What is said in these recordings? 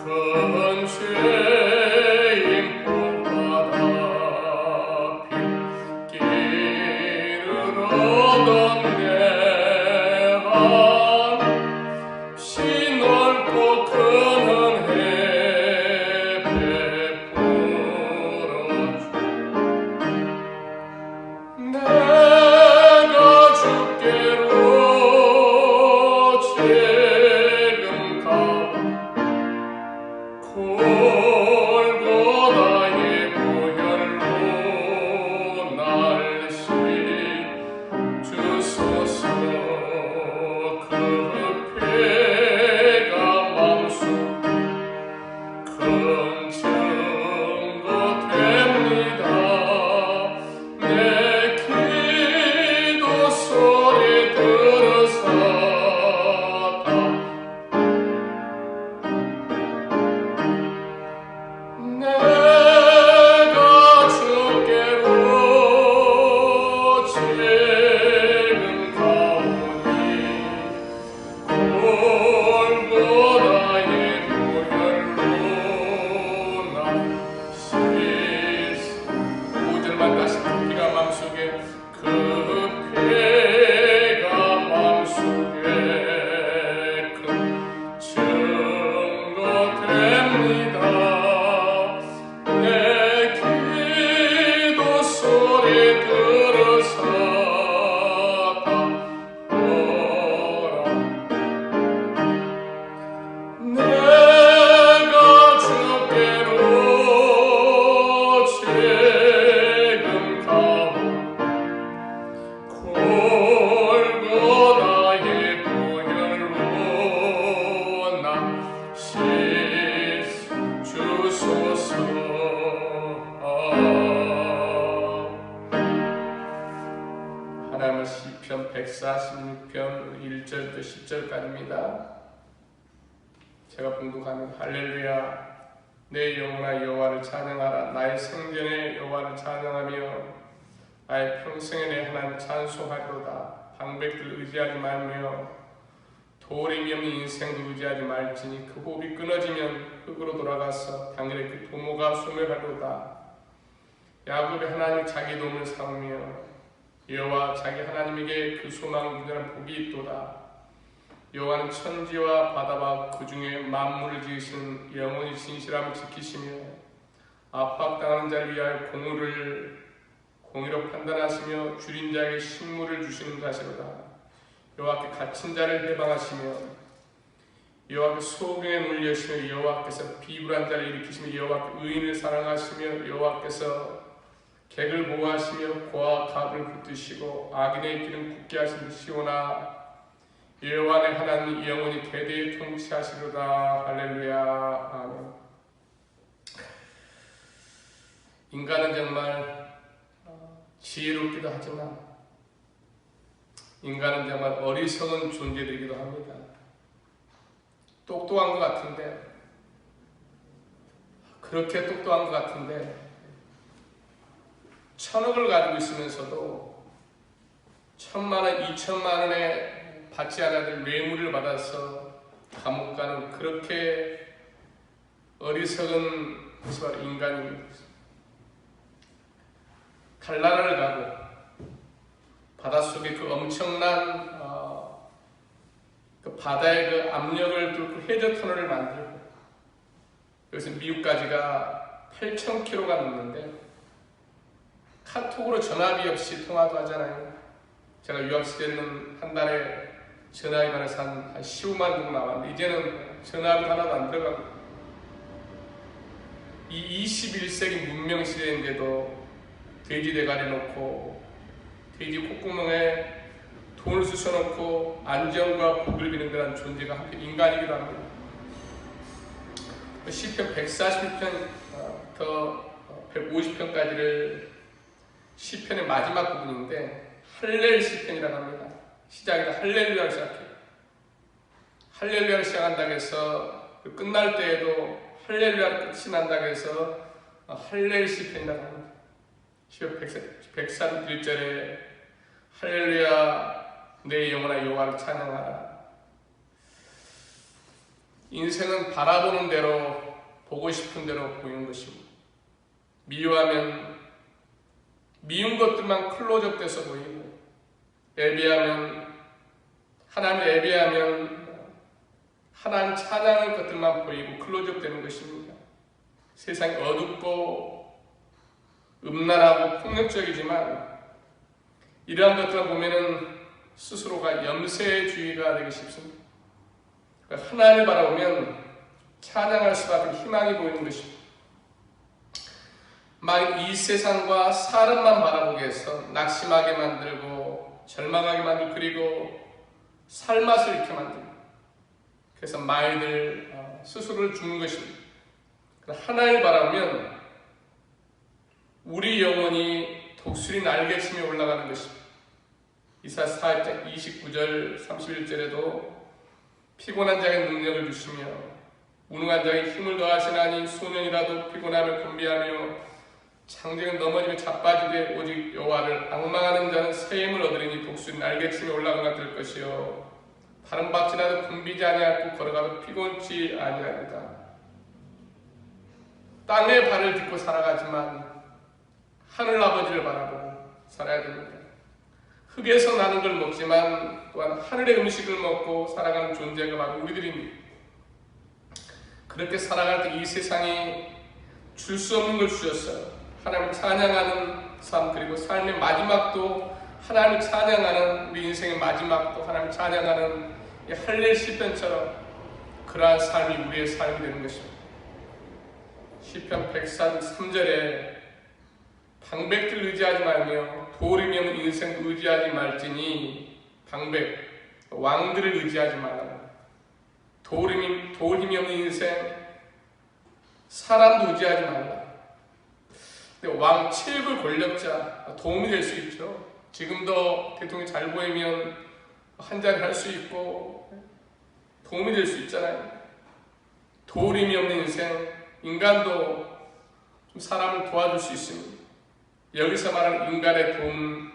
큰 죄인 복받아 빗길을 얻었네. 한 시넓고 큰 은혜 베풀어주. 내가 주께로 지금 가오. 골고다의 보혈로 날 씻주소서. 그 피가 맘속 큰 증거 됩니다. 내 기도 소리 들으사다. 내가 주께로 지금 가오니 골고다의 보혈로 나 씻어. 5절만 다시. 그 피가 맘속에, 그 피가 맘속에 큰 증거 됩니다. 내 기도 소리 들으사다 오라. 내가 주께로 지금 가오. 골고다의 보혈로 나 씻주소서. 하나님은 시편 146편 1절부터 10절까지입니다. 제가 봉독하는 할렐루야. 내 영혼아 여호와를 찬양하라. 나의 생전에 여호와를 찬양하며 나의 평생에 내 하나님을 찬송하리로다. 방백들 의지하지 말며 도림이 없는 인생도 의지하지 말지니 그 호흡이 끊어지면 흙으로 돌아가서 당일에 그 부모가 소멸하리로다. 야곱의 하나님 자기 도움을 삼으며 여호와 자기 하나님에게 그 소망을 기다리는 복이 있도다. 여호와는 천지와 바다와 그 중에 만물을 지으시는 영원히 진실함을 지키시며 압박당하는 자를 위하여 공의로 판단하시며 줄인 자에게 식물을 주시는 것이로다. 여호와께 갇힌 자를 해방하시며 여호와께 소경에 눌려시며 여호와께서 비굴한 자를 일으키시며 여호와께 의인을 사랑하시며 여호와께서 객을 보호하시며 고와 갑을 붙드시고 악인의 길은 굳게 하시는 시오나 여호와의 하나님 영원히 대대에 통치하시로다. 할렐루야. 아멘. 인간은 정말 지혜롭기도 하지만 인간은 정말 어리석은 존재들이기도 합니다. 똑똑한 것 같은데, 그렇게 똑똑한 것 같은데 1000억을 가지고 있으면서도 1000만원, 2000만원에 받지 않아야 될 뇌물을 받아서 감옥 가는 그렇게 어리석은 것이 바로 인간입니다. 갈나라를 가고 바닷속에 그 엄청난 그 바다의 그 압력을 뚫고 해저 터널을 만들고 여기서 미국까지가 8,000km가 넘는데 카톡으로 전화비 없이 통화도 하잖아요. 제가 유학 시절에는 한 달에 전화비만 해서 한 15만 정도 나왔는데 이제는 전화비 하나도 안 들어가고 이 21세기 문명 시대인데도 돼지 대가리 놓고 돼지 콧구멍에 돈을 쑤셔놓고 안전과 복을 비는 그런 존재가 한편 인간이기도 합니다. 시편 141편부터 150편까지를 시편의 마지막 부분인데 할렐 시편이라고 합니다. 시작에다 할렐루야를 시작해요. 할렐루야를 시작한다고 해서 끝날 때에도 할렐루야 끝이 난다고 해서 할렐 시편이라고 합니다. 시편 141절에 할렐루야 내 영혼아 여호와를 찬양하라. 인생은 바라보는 대로, 보고 싶은 대로 보이는 것입니다. 미워하면 미운 것들만 클로즈업 돼서 보이고, 하나님을 예배하면 하나님 찬양할 것들만 보이고 클로즈업 되는 것입니다. 세상이 어둡고 음란하고 폭력적이지만 이러한 것들을 보면은 스스로가 염세주의가 되기 쉽습니다. 하나님을 바라보면 찬양할 수밖에 희망이 보이는 것입니다. 막 이 세상과 사람만 바라보게 해서 낙심하게 만들고 절망하게 만들고 그리고 살맛을 잃게 만듭니다. 그래서 많이들 스스로를 죽는 것입니다. 하나님을 바라보면 우리 영혼이 독수리 날개치며 올라가는 것입니다. 이사야 4장 29절 31절에도 피곤한 자에게 능력을 주시며 무능한 자에게 힘을 더하시나니 소년이라도 피곤하며 곤비하며 장정은 넘어지며 자빠지되 오직 여호와를 앙망하는 자는 새 힘을 얻으리니 독수리 날개치며 올라가는 될 것이요 바람 박지나도 굶비지 아니하고 걸어가도 피곤치 아니하리다. 땅의 발을 딛고 살아가지만 하늘 아버지를 바라보고 살아야 됩니다. 흙에서 나는 걸 먹지만 또한 하늘의 음식을 먹고 살아가는 존재가 바로 우리들입니다. 그렇게 살아갈 때 이 세상이 줄 수 없는 걸 주셨어요. 하나님을 찬양하는 삶, 그리고 삶의 마지막도 하나님을 찬양하는, 우리 인생의 마지막도 하나님을 찬양하는 이 할렐 시편처럼 그러한 삶이 우리의 삶이 되는 것입니다. 시편 103절에 방백들 의지하지 말며 도림이 없는 인생 의지하지 말지니, 방백, 왕들을 의지하지 말라. 도림이 없는 인생, 사람도 의지하지 말라. 근데 왕, 최고 권력자 도움이 될 수 있죠. 지금도 대통령이 잘 보이면 한 자리 할 수 있고 도움이 될 수 있잖아요. 도림이 없는 인생, 인간도 좀 사람을 도와줄 수 있습니다. 여기서 말하는 인간의 도움은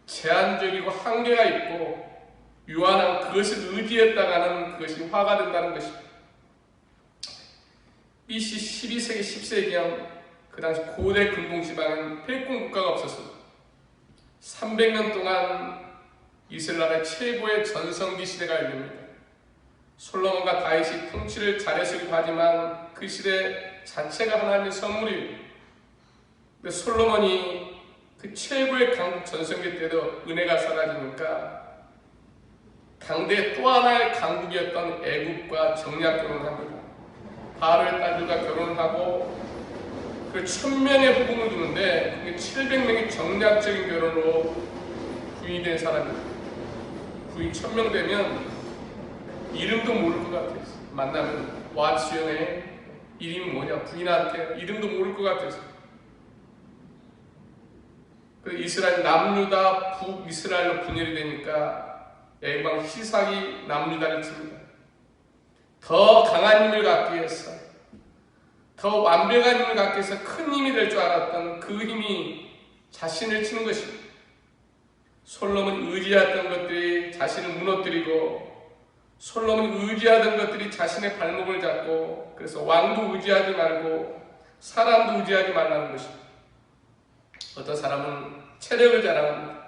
제한적이고 한계가 있고 유한한 그것을 의지했다가는 그것이 화가 된다는 것입니다. BC 12세기 10세기형 그 당시 고대 근동지방은 패권 국가가 없었습니다. 300년 동안 이스라엘 나라의 최고의 전성기 시대가 열립니다. 솔로몬과 다윗이 통치를 잘했기도 하지만 그 시대 자체가 하나님의 선물이에요. 근데 솔로몬이 그 최고의 강국 전성기 때도 은혜가 사라지니까 당대 또 하나의 강국이었던 애국과 정략 결혼합니다. 바로의 딸들과 결혼하고 그 1000명의 후궁을 두는데 그게 700명이 정략적인 결혼으로 부인이 된 사람입니다. 부인 1000명 되면 이름도 모를 것 같아요. 만나면 What's your name? 이름이 뭐냐? 부인한테 이름도 모를 것 같아서. 이스라엘 남유다 북이스라엘로 분열이 되니까 애굽왕 시삭이 남유다를 칩니다. 더 강한 힘을 갖기 위해서, 더 완벽한 힘을 갖기 위해서 큰 힘이 될 줄 알았던 그 힘이 자신을 치는 것입니다. 솔로몬이 의지했던 것들이 자신을 무너뜨리고 솔로몬이 의지하던 것들이 자신의 발목을 잡고, 그래서 왕도 의지하지 말고 사람도 의지하지 말라는 것입니다. 어떤 사람은 체력을 자랑합니다.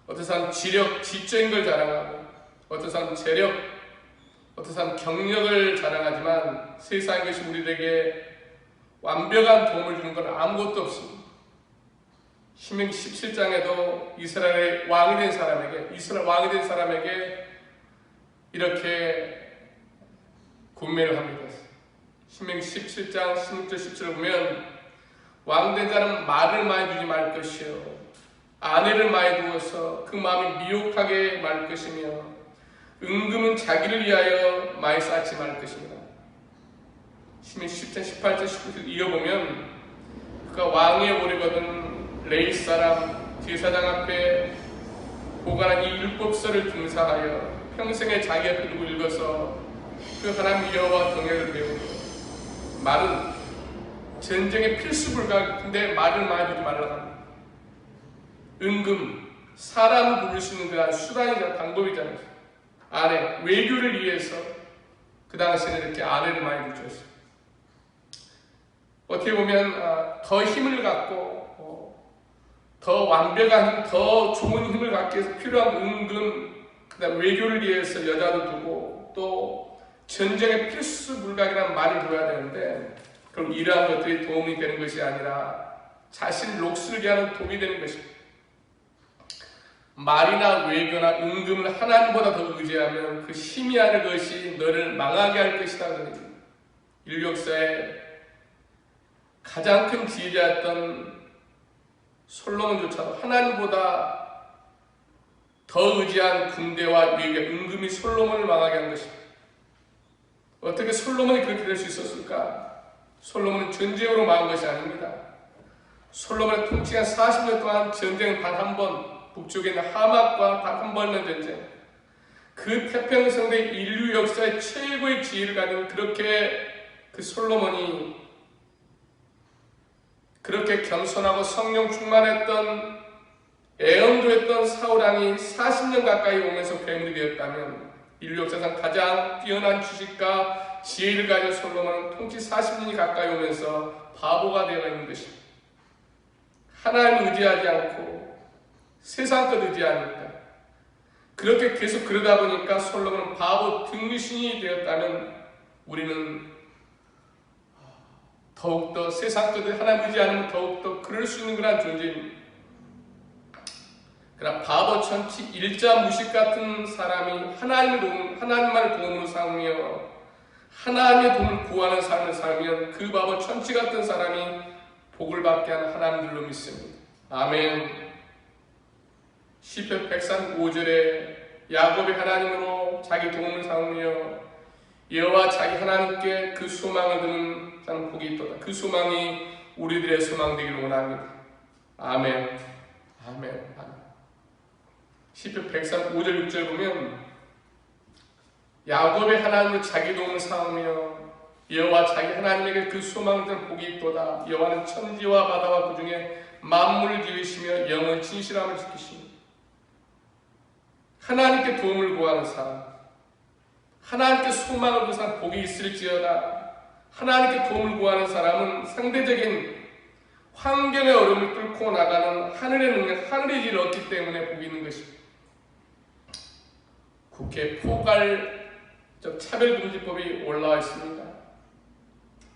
어떤 사람은 지적인 걸 자랑하고, 어떤 사람은 재력, 어떤 사람은 경력을 자랑하지만 세상의 것이 우리에게 완벽한 도움을 주는 건 아무것도 없습니다. 신명기 17장에도 이스라엘 왕이 된 사람에게 이렇게 군매를 합니다. 신명기 17장 16절 17절 보면 왕된 자는 말을 많이 두지 말 것이요 아내를 많이 두어서 그 마음이 미혹하게 말 것이며 은금은 자기를 위하여 많이 쌓지 말 것입니다. 신명기 10장 18절 19절 이어보면 그가 왕위에 오르거든 레위 사람 제사장 앞에 보관한 이 율법서를 등사하여 평생에 자기 앞에 두고 읽어서 그 하나님 여호와 경외를 배우고, 말은 전쟁의 필수 불가인데 말을 많이 두지 말라고 합니다. 은금, 사람을 부를 수 있는 그런 수단이자 방법이잖아요. 아내, 외교를 위해서 그 당시에는 이렇게 아내를 많이 붙였어요. 어떻게 보면 더 힘을 갖고 더 완벽한, 더 좋은 힘을 갖기 위해서 필요한 은근, 그다음 외교를 위해서 여자도 두고 또 전쟁의 필수 물각이라는 말을 둬야 되는데, 그럼 이러한 것들이 도움이 되는 것이 아니라 자신 몫을 위하는 도움이 되는 것입니다. 말이나 외교나 은금을 하나님보다 더 의지하면 그 희미한 것이 너를 망하게 할 것이다. 인류 역사에 가장 큰 지혜자였던 솔로몬조차도 하나님보다 더 의지한 군대와 외교, 은금이 솔로몬을 망하게 한 것입니다. 어떻게 솔로몬이 그렇게 될 수 있었을까? 솔로몬은 전쟁으로 망한 것이 아닙니다. 솔로몬의 통치한 40년 동안 전쟁은 단 한 번, 북쪽에 있는 하맛과 단 한 번의 전쟁, 그 태평성대 인류 역사의 최고의 지혜를 가진 그렇게 그 솔로몬이 그렇게 겸손하고 성령 충만했던 애언도했던 사울왕이 40년 가까이 오면서 괴물이 되었다면, 인류 역사상 가장 뛰어난 지식과 지혜를 가진 솔로몬은 통치 40년이 가까이 오면서 바보가 되어 있는 것입니다. 하나님을 의지하지 않고 세상 것 의지하니까, 그렇게 계속 그러다 보니까 솔로몬은 바보 등신이 되었다면, 우리는 더욱더 세상 것을 하나님 의지 않으면 더욱더 그럴 수 있는 그런 존재입니다. 그러나 바보 천치 일자 무식 같은 사람이 하나님만을 도움으로 삼으며 하나님의 도움을 구하는 삶을 살면 그 바보 천치 같은 사람이 복을 받게 하는 하나님들로 믿습니다. 아멘. 시편 135절에 야곱이 하나님으로 자기 도움을 삼으며 여호와 자기 하나님께 그 소망을 두는 자는 복이 있도다. 그 소망이 우리들의 소망 되기를 원합니다. 아멘. 아멘. 아멘. 시편 135절 6절 보면 야곱의 하나님으로 자기 도움을 삼으며 여호와 자기 하나님에게 그 소망을 두는 복이 있도다. 여호와는 천지와 바다와 그 중에 만물을 지으시며 영원 진실함을 지키십니다. 하나님께 도움을 구하는 사람, 하나님께 소망을 두는 사람 복이 있을지어다. 하나님께 도움을 구하는 사람은 상대적인 환경의 어려움을 뚫고 나가는 하늘의 능력, 하늘의 질을 얻기 때문에 복이 있는 것입니다. 국회 포괄적 차별금지법이 올라와 있습니다.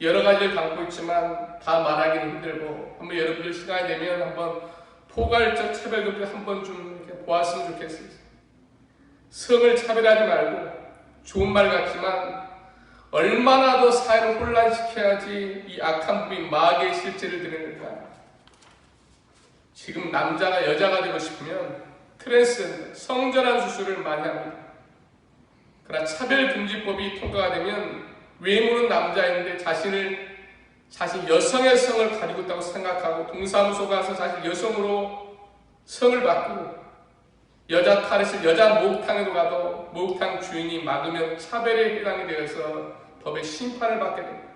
여러 가지를 담고 있지만 다 말하기는 힘들고, 한번 여러분들 시간이 되면 한번 포괄적 차별금지 한번 좀 이렇게 보았으면 좋겠습니다. 성을 차별하지 말고, 좋은 말 같지만 얼마나 더 사회를 혼란시켜야지 이 악한 법이 마귀의 실체를 드러낼까. 지금 남자가 여자가 되고 싶으면 트랜스젠더, 성전환 수술을 많이 합니다. 그러나 차별금지법이 통과가 되면 외모는 남자인데 자신 여성의 성을 가지고 있다고 생각하고 동사무소 가서 사실 여성으로 성을 바꾸고, 여자 탈의실, 여자 목욕탕에도 가도 목욕탕 주인이 막으면 차별에 해당이 되어서 법의 심판을 받게 됩니다.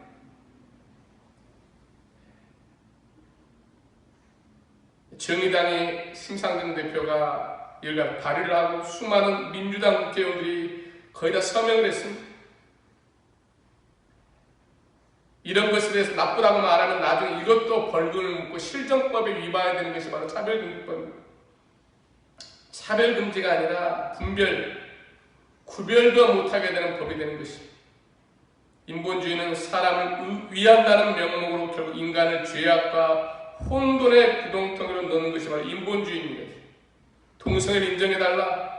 정의당의 심상정 대표가 여기가 발의를 하고 수많은 민주당 국회의원들이 거의 다 서명을 했습니다. 이런 것에 대해서 나쁘다고 말하면 나중에 이것도 벌금을 묻고 실정법에 위반이 되는 것이 바로 차별금지법입니다. 차별금지가 아니라 구별도 못하게 되는 법이 되는 것입니다. 인본주의는 사람을 위한다는 명목으로 결국 인간을 죄악과 혼돈의 구동텅이로 넣는 것이 바로 인본주의입니다. 동성애를 인정해달라.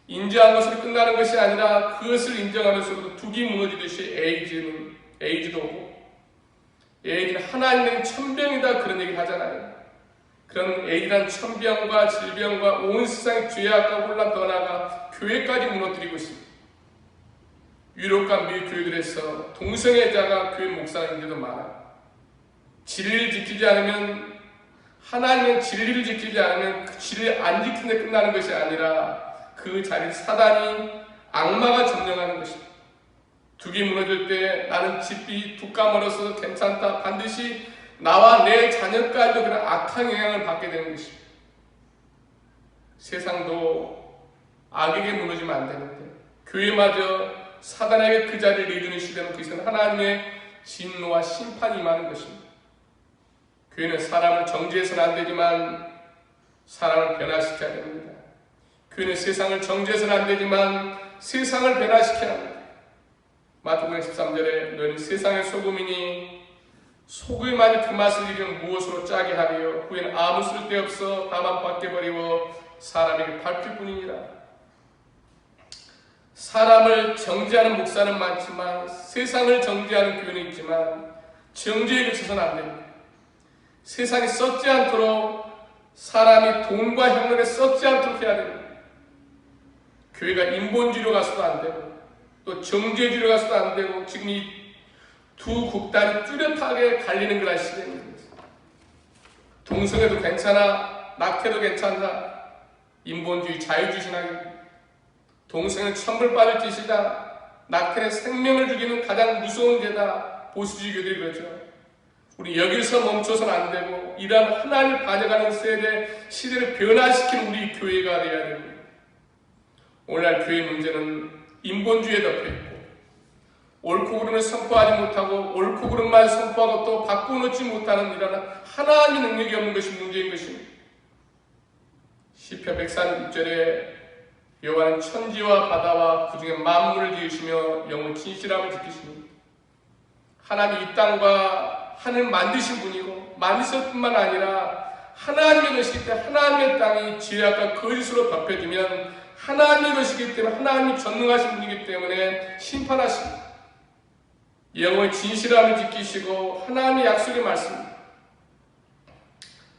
인정한 것으로 끝나는 것이 아니라 그것을 인정하면서도 둑이 무너지듯이 에이즈도 오고, 에이즈는 하나님의 천병이다 그런 얘기를 하잖아요. 그런 에이즈란 천병과 질병과 온 세상의 죄악과 혼란 떠나가 교회까지 무너뜨리고 있습니다. 유럽과 미국 교회들에서 동성애자가 교회 목사님들도 많아요. 진리를 지키지 않으면, 하나님의 진리를 지키지 않으면 그 진리를 안 지키는 데 끝나는 것이 아니라 그 자리를 사단이, 악마가 점령하는 것입니다. 둑이 무너질 때 나는 집이 두 까물어서 괜찮다, 반드시 나와 내 자녀까지도 그런 악한 영향을 받게 되는 것입니다. 세상도 악에게 무너지면 안 되는데 교회마저 사단에게 그 자리를 내주는 시대는 그것은 하나님의 진노와 심판이 임하는 것입니다. 교회는 사람을 정죄해서는 안 되지만 사람을 변화시켜야 됩니다. 교회는 세상을 정죄해서는 안 되지만 세상을 변화시켜야 합니다. 마태복음 13절에 너희는 세상의 소금이니 소금만이 그 맛을 잃으면 무엇으로 짜게 하리요 후에는 아무 쓸데없어 다만 밖에 버리고 사람에게 밟힐 뿐이니라. 사람을 정죄하는 목사는 많지만 세상을 정죄하는 교회는 있지만 정죄에 그쳐서는 안 됩니다. 세상이 썩지 않도록 사람이 돈과 향락에 썩지 않도록 해야 됩니다. 교회가 인본주의로 가서도 안 되고 또 정죄주의로 가서도 안 되고 지금 이 두 국단이 뚜렷하게 갈리는 그런 시대입니다. 동성애도 괜찮아, 낙태도 괜찮다, 인본주의 자유주의 신학이 동성애는 천벌 받을 짓이다, 낙태는 생명을 죽이는 가장 무서운 죄다, 보수주의 교들이 그러죠. 우리 여기서 멈춰서는 안 되고 이러한 하나님을 가져가는 세대 시대를 변화시키는 우리 교회가 되어야 됩니다. 오늘날 교회 문제는 인본주의에 덮여있고 옳고 그름을 선포하지 못하고 옳고 그름만 선포하고 또 바꿔놓지 못하는 이런 하나님의 능력이 없는 것이 문제인 것입니다. 시편 146절에 여호와는 천지와 바다와 그 중에 만물을 지으시며 영원 진실함을 지키십니다. 하나님이 이 땅과 하늘 만드신 분이고 만드실 뿐만 아니라 하나님의 것이기 때문에 하나님의 땅이 죄악과 거짓으로 덮여지면 하나님의 것이기 때문에 하나님이 전능하신 분이기 때문에 심판하십니다. 영원히 진실함을 지키시고 하나님의 약속의 말씀,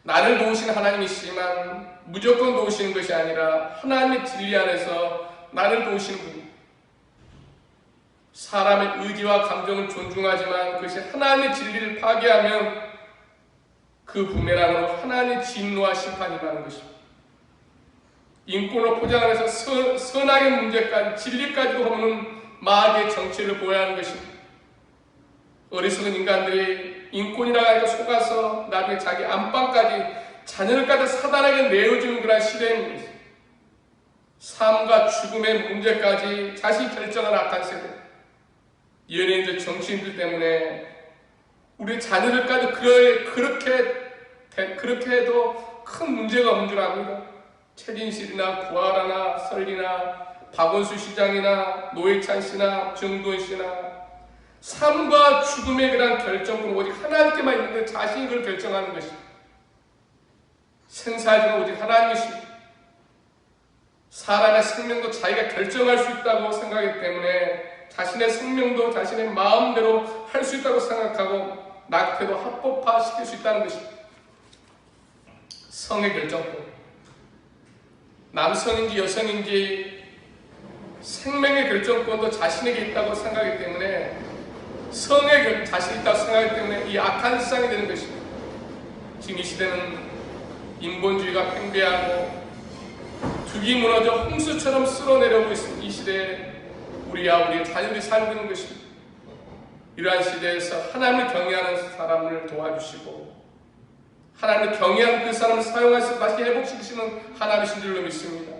나를 도우시는 하나님이시지만 무조건 도우시는 것이 아니라 하나님의 진리 안에서 나를 도우시는 분, 사람의 의지와 감정을 존중하지만 그것이 하나님의 진리를 파괴하면 그 부메랑으로 하나님의 진노와 심판이 임하는 것입니다. 인권으로 포장해서 선악의 문제까지 진리까지도 보는 마귀의 정체를 보여야 하는 것입니다. 어리석은 인간들이 인권이라고 하니까 속아서 나중에 자기 안방까지 자녀를 갖다 사단에게 내어주는 그런 시대입니다. 삶과 죽음의 문제까지 자신이 결정한 악한 세대. 연예인들, 정치인들 때문에 우리 자녀들까지 그렇게 해도 큰 문제가 없는 줄 압니다. 최진실이나 구하라나 설리나 박원순 시장이나 노회찬 씨나 정돈 씨나 삶과 죽음의 그런 결정권은 오직 하나님께만 있는데 자신이 그걸 결정하는 것입니다. 생사지는 오직 하나님이십니다. 사람의 생명도 자기가 결정할 수 있다고 생각하기 때문에 자신의 생명도 자신의 마음대로 할 수 있다고 생각하고 낙태도 합법화시킬 수 있다는 것입니다. 성의 결정권, 남성인지 여성인지 생명의 결정권도 자신에게 있다고 생각하기 때문에 성에 자신이 있다고 생각하기 때문에 이 악한 세상이 되는 것입니다. 지금 이 시대는 인본주의가 팽배하고 둑이 무너져 홍수처럼 쓸어내려오고 있습니다. 이 시대에 우리와 우리의 자녀들이 살고 있는 것입니다. 이러한 시대에서 하나님을 경외하는 사람을 도와주시고 하나님을 경외하는 그 사람을 사용해서 다시 회복시키시는 하나님이신 줄로 믿습니다.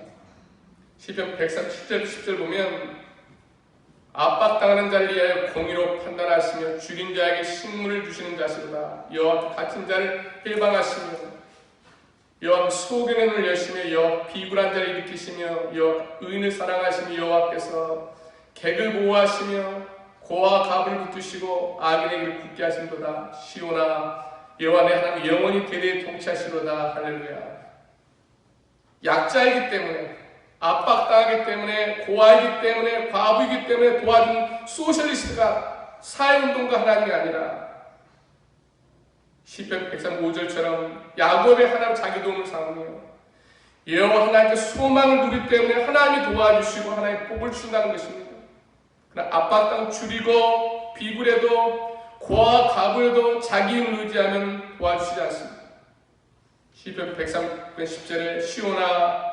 시편 137절 10절 보면 압박당하는 자를 위하여 공의로 판단하시며 죽인 자에게 식물을 주시는 자시로다. 여호와께 갇힌 자를 해방하시며 여호와 소경의 눈을 여시며 여호와 비굴한 자를 일으키시며 여호와 의인을 사랑하시며 여호와께서 객을 보호하시며 고와 갑을 붙으시고 악인의 길을 굳게 하심도다. 시온아 여호와 내 하나님 영원히 대대에 통치하시로다. 할렐루야. 약자이기 때문에 압박당하기 때문에 고아이기 때문에 과부이기 때문에 도와준 소셜리스트가 사회운동가 하나님이 아니라 시편 135절처럼 야곱의 하나님 자기 도움을 삼으며 여호와 하나님께 소망을 두기 때문에 하나님이 도와주시고 하나님의 복을 주신다는 것입니다. 그러나 압박당 줄이고 비굴해도 고아 가부에도 자기 힘을 의지하면 도와주시지 않습니다. 시편 110절에 시온아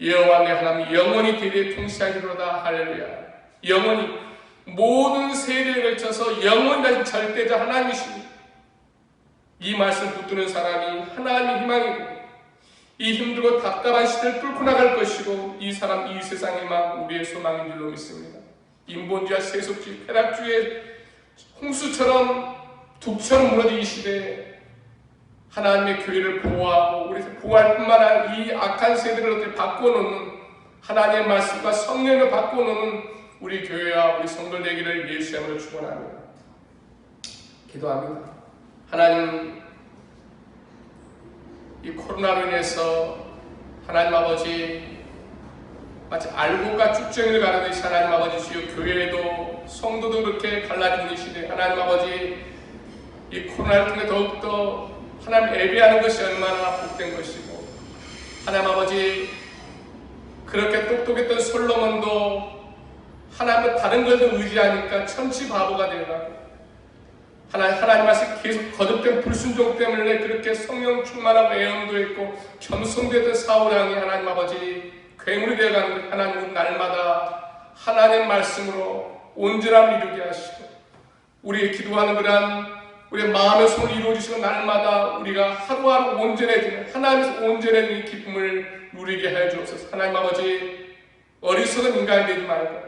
여호와 내 하나님 영원히 대대에 통치하시리로다. 할렐루야. 영원히 모든 세대에 걸쳐서 영원히 다시 절대자 하나님이십니다. 이 말씀 붙드는 사람이 하나님의 희망이고 이 힘들고 답답한 시대를 뚫고 나갈 것이고 이 사람 이 세상이만 우리의 소망인 줄로 믿습니다. 인본주의와 세속주의, 쾌락주의 홍수처럼 둑처럼 무너진 이 시대에 하나님의 교회를 보호하고 우리 보호할 뿐만 아니라 이 악한 세대를 어떻게 바꿔놓는 하나님의 말씀과 성령을 바꿔놓는 우리 교회와 우리 성도들 되기를 예수의 이름으로 축원합니다. 기도합니다. 하나님, 이 코로나로 인해서 하나님 아버지 마치 알곡과 쭉정이를 가르듯이 하나님 아버지 주여 교회에도 성도도 그렇게 갈라지는 이 시대 하나님 아버지 이 코로나를 통해 더욱더 하나님 예배하는 것이 얼마나 복된 것이고 하나님 아버지 그렇게 똑똑했던 솔로몬도 하나님은 다른 것을 의지하니까 천치 바보가 되어가고 하나님 말씀 계속 거듭된 불순종 때문에 그렇게 성령 충만하고 애언도 했고 겸손되던 사울왕이 하나님 아버지 괴물이 되어가는 하나님은 날마다 하나님 말씀으로 온전함을 이루게 하시고 우리의 기도하는 그러한 우리의 마음의 소원을 이루어주시고 날마다 우리가 하루하루 온전해지는 하나님에서 온전해지는 이 기쁨을 누리게 하여 주옵소서. 하나님 아버지 어리석은 인간이 되지 말고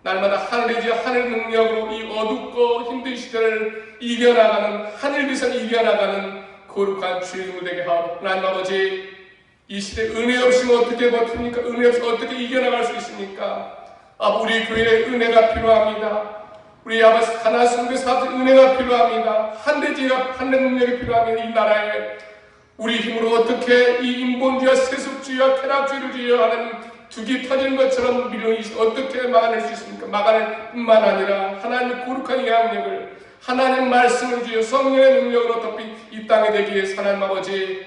날마다 하늘의 지어 하늘 능력으로 이 어둡고 힘든 시대를 이겨나가는 하늘 비상 이겨나가는 거룩한 주인공 되게 하옵소서. 하나님 아버지 이 시대 은혜 없이면 어떻게 버팁니까? 은혜 없이 어떻게 이겨나갈 수 있습니까? 우리 교회에 은혜가 필요합니다. 우리 아버지 가나안 선교사들 은혜가 필요합니다. 한대지가 한대 능력이 필요합니다. 이 나라에 우리 힘으로 어떻게 이 인본주의와 세속주의와 쾌락주의를 주의하는 두기 터지는 것처럼 밀려이 어떻게 막아낼 수 있습니까? 막아낼 뿐만 아니라 하나님의 거룩한 영향력을 하나님 말씀을 주여 성령의 능력으로 덮인 이 땅에 되기 위해서 하나님 아버지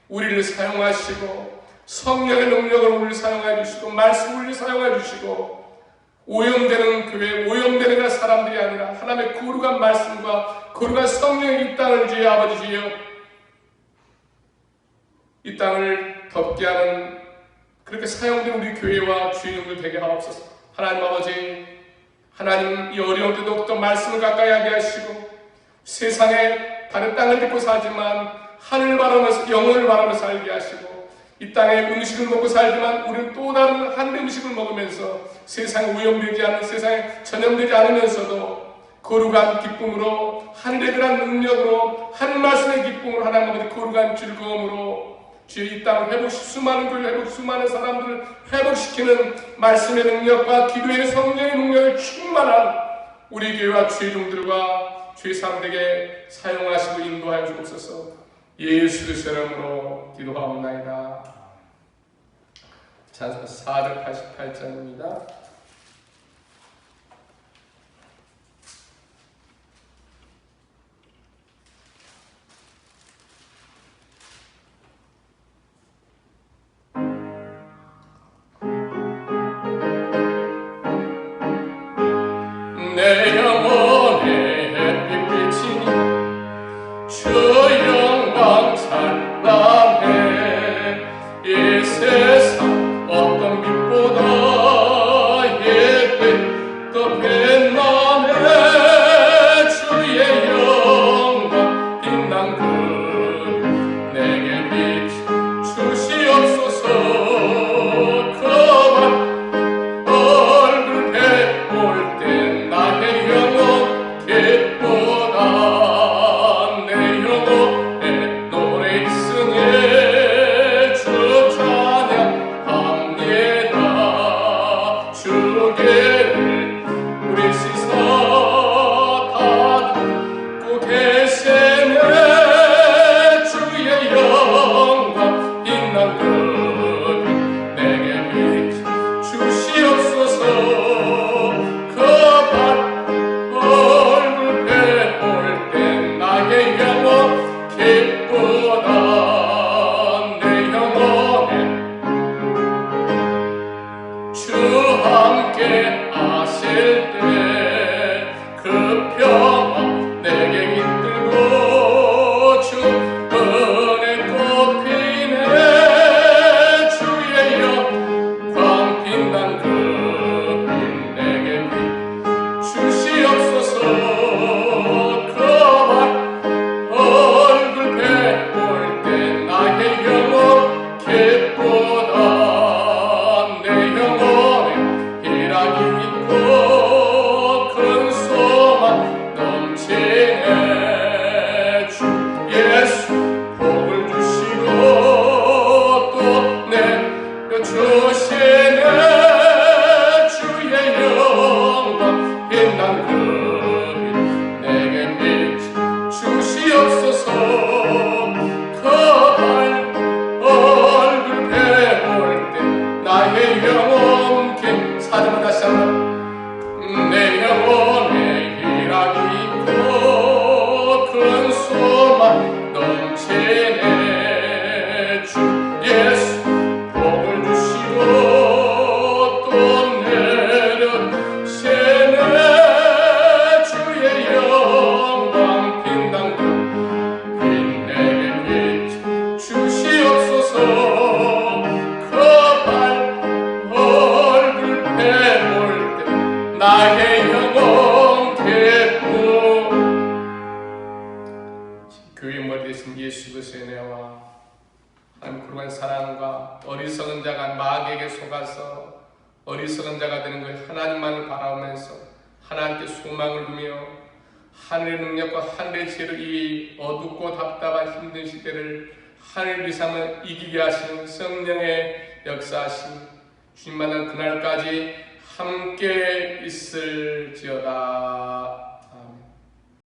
우리를 사용하시고 성령의 능력으로 우리를 사용해 주시고 말씀을 우리를 사용해 주시고 오염되는 교회, 오염되는 사람들이 아니라 하나님의 거룩한 말씀과 거룩한 성령의 이 땅을 주여 아버지 주여 이 땅을 덮게 하는 그렇게 사용된 우리 교회와 주인들 되게 하옵소서. 하나님 아버지 하나님 이 어려운 때도 또 말씀을 가까이 하게 하시고 세상에 다른 땅을 딛고 사지만 하늘을 바라면서 영혼을 바라면서 살게 하시고 이 땅에 음식을 먹고 살지만 우리는 또 다른 한 음식을 먹으면서 세상에 오염되지 않은 세상에 전염되지 않으면서도 거룩한 기쁨으로 하늘의 그런 능력으로 하늘 말씀의 기쁨으로 하나님 아버지 거룩한 즐거움으로 주의 이 땅을 회복시키고 수많은 교회를 회복시키고 수많은 사람들을 회복시키는 말씀의 능력과 기도의 성령의 능력을 충만한 우리 교회와 주의 종들과 주의 사람들에게 사용하시고 인도하여 주옵소서. 예수 그리스도의 이름으로 기도하옵나이다. 찬송 488장입니다. 내 영혼의 햇빛 비치니 주 영광 찬란해 이 세상 어떤 빛보다 예쁜 더 빛나네 주의 영광 빛난 그 내게 빛 주시옵소서 그만 얼굴 배울 땐 나의 영혼 기쁘다 내 영혼에 노래 있으니 주 찬양합니다 주께를 우리 시사 다 듣고 계시네 주의 영광 빛난 그 내게 빛 주시옵소서 얼굴 배울 땐 나의 영혼 기쁘다 내 영혼에 주 함께 하실 때 그 평화 내게 깃들고 주 은혜 꽃피네 주의 영광 빛난 그 빛 내게 빛 주시옵소서 그만 얼굴 배울 되신 예수 그리스도의 은혜와 하나님 그러한 사랑과 어리석은 자가 마귀에게 속아서 어리석은 자가 되는 걸 하나님만을 바라보면서 하나님께 소망을 두며 하늘의 능력과 하늘의 지혜로 이 어둡고 답답한 힘든 시대를 하늘 비상을 이기게 하시는 성령의 역사하심 주님 만난 그날까지 함께 있을지어다.